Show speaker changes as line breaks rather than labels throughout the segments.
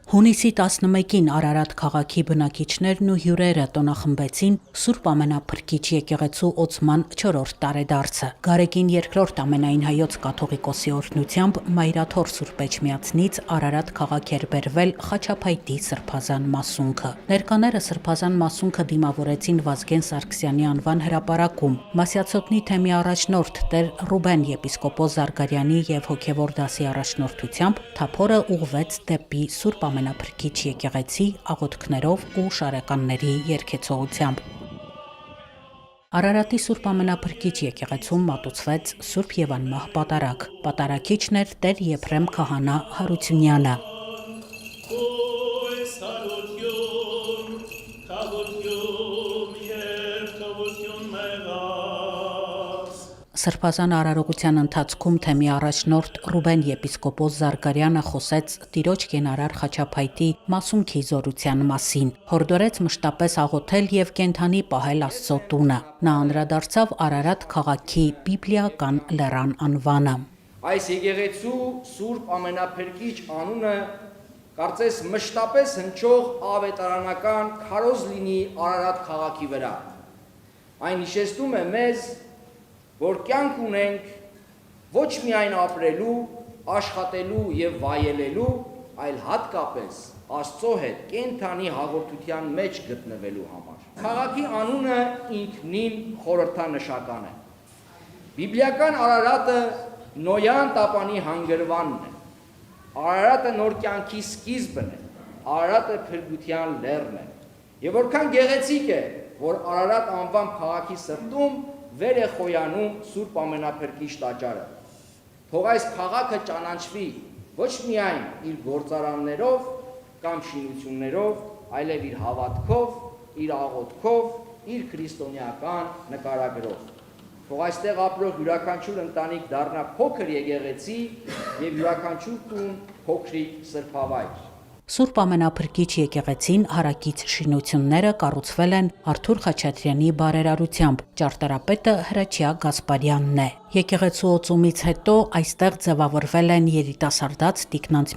Հունիսի 11-ին Արարատ քաղաքի բնակիչներն ու հյուրերը տոնախմբեցին Սուրբ Ամենափրկիչ եկեղեցու օծման 4-րդ տարեդարձը։ Գարեգին II ամենայն հայոց կաթողիկոսի օրհնությամբ Մայրաթոր Սուրբ Էջմիածնից Արարատ քաղաք էր բերվել Խաչափայտի Սրբազան մասունքը։ Ներկաները Սրբազան մասունքը դիմավորեցին Վազգեն Սարգսյանի անվան հրապարակում։ Մասյացոտնի թեմի առաջնորդ Տեր Ռուբեն եպիսկոպոս Զարգարյանի եւ հոգեվոր դասի առաջնորդությամբ թափորը ուղղվեց դեպի Սուրբ Ամենափրկիչ եկեղեցի աղոթքներով ու շարականների երգեցողությամբ։ Արարատի Սուրբ Ամենափրկիչ եկեղեցում մատուցվեց Սուրբ եւ անմահ պատարագ։ Պատարագիչն էր Տեր Եփրեմ քահանա Հարությունյանը։ Սրբազան արարողության ընթացքում թեմի առաջնորդ Ռուբեն եպիսկոպոս Զարգարյանը խոսեց Տիրոջ կենարար Խաչափայտի մասունքի զորության մասին, հորդորեց մշտապես աղոթել եւ կենթանի պահել Աստծո տունը։ Նա անդրադարձավ Արարատ քաղաքի բիբլիական լեռան անվանը։
Այս եկեղեցու Սուրբ Ամենափրկիչ անունը կարծես մշտապես հնչող ավետարանական քարոզ լինի Արարատ քաղաքի վրա։ Այն հիշեցնում է մեզ, որ կյանք ունենք ոչ միայն ապրելու, աշխատելու եւ վայելելու, այլ հատկապես Աստծո հետ կենթանի հաղորդության մեջ գտնվելու համար։ Քաղաքի անունը ինքնին խորհրդանշական է։ Բիբլիական Արարատը Նոյան տապանի հանգրվանն է։ Արարատը նոր կյանքի սկիզբն է։ Արարատը փրկության լեռն է։ Եվ որքան գեղեցիկ է, որ Արարատ անվան քաղաքի սրտում վեր է խոյանում Սուրբ Ամենափրկիչ տաճարը։ Թող այս քաղաքը ճանաչվի ոչ միայն իր գործարաններով կամ շինություններով, այլև իր հավատքով, իր աղոթքով, իր քրիստոնեական նկարագրով։ Թող այստեղ ապրող յուրաքանչյուր ընտանիք դառնա փոքր եկեղեցի եւ յուրաքանչյուր տուն փոքրիկ սրբավայր։
Սուրբ Ամենափրկիչ եկեղեցին հարակից շինությունները կառուցվել են Արթուր Խաչատրյանի բարերարությամբ, ճարտարապետը Հրաչյա Գասպարյանն է։ Եկեղեցու օծումից հետո այստեղ ձևավորվել են երիտասարդաց տիկնանց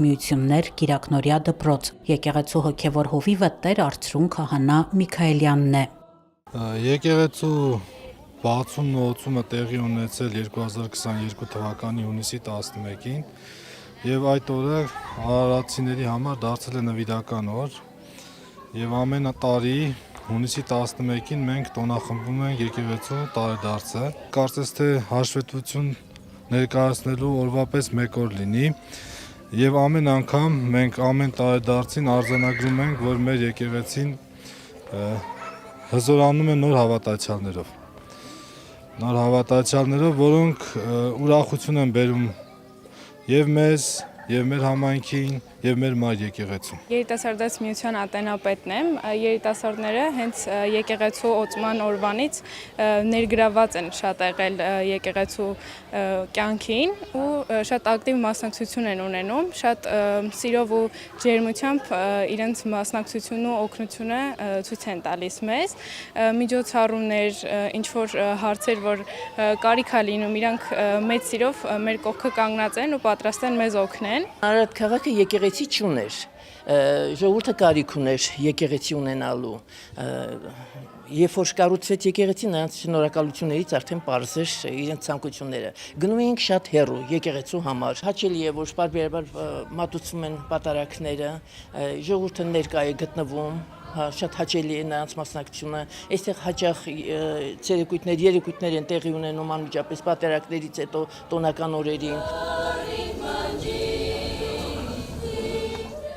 կիրակնորյա դպրոց։ Եկեղեցու հոգևոր հովիվը Տեր Արծրուն քահանա Միքայելյանն է։
Եկեղեցու բացումն ու օծումը տեղի ունեցել 2022 թվականի հունիսի 11-ին եւ այդ օրը արարատցիների համար դարձել է նվիրական օր եւ ամեն տարի հունիսի 11-ին մենք տոնախմբում ենք եկեղեցու տարեդարձը։ Կարծես թե հաշվետվություն ներկայացնելու օրվա պես մեկ օր լինի եւ ամեն անգամ մենք ամեն տարեդարձին արձանագրում ենք, որ մեր եկեղեցին հզորանում է նոր հավատացյալներով, որոնք ուրախություն են բերում եւ մեզ, եւ մեր համայնքին, եւ մեր մայր եկեղեցուն։
Երիտասարդաց միության ատենապետն եմ։ Երիտասարդները հենց եկեղեցու օծման օրվանից ներգրաված են շատ եղել եկեղեցու կյանքին ու շատ ակտիվ մասնակցություն են ունենում, շատ սիրով ու ջերմությամբ իրենց մասնակցությունն ու օգնությունը ցույց են տալիս մեզ։ Միջոցառումներ, ինչ որ հարցեր, որ կարիք է լինում, իրանք մեծ սիրով մեր կողքը կանգնած են ու պատրաստ են մեզ օգնեն։
Արարատ քաղաքը եկեղեցի չուներ, ժողովուրդը կարիք ուներ եկեղեցի ունենալու։ Երբ որ կառուցվեց եկեղեցին, նրանց շնորհակալություններից արդեն պարզ էր իրենց ցանկությունները։ Գնում էինք շատ հեռու եկեղեցու համար։ Հաճելի է, որ պարբերաբար մատուցվում են պատարագները, ժողովուրդը ներկա է գտնվում, շատ հաճելի է նրանց մասնակցությունը։ Այստեղ հաճախ երեկույթներ են տեղի ունենում անմիջապես պատարագներից հետո տոնական օրերին։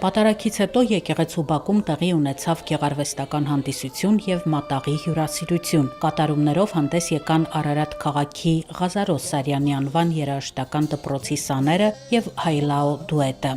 Պատարագից հետո եկեղեցու բակում տեղի ունեցավ գեղարվեստական հանդիսություն եւ մատաղի հյուրասիրություն։ Կատարումներով հանդես եկան Արարատ քաղաքի Ղազարոս Սարյանի անվան երաժշտական դպրոցի սաները եւ Հայլաո դուետը։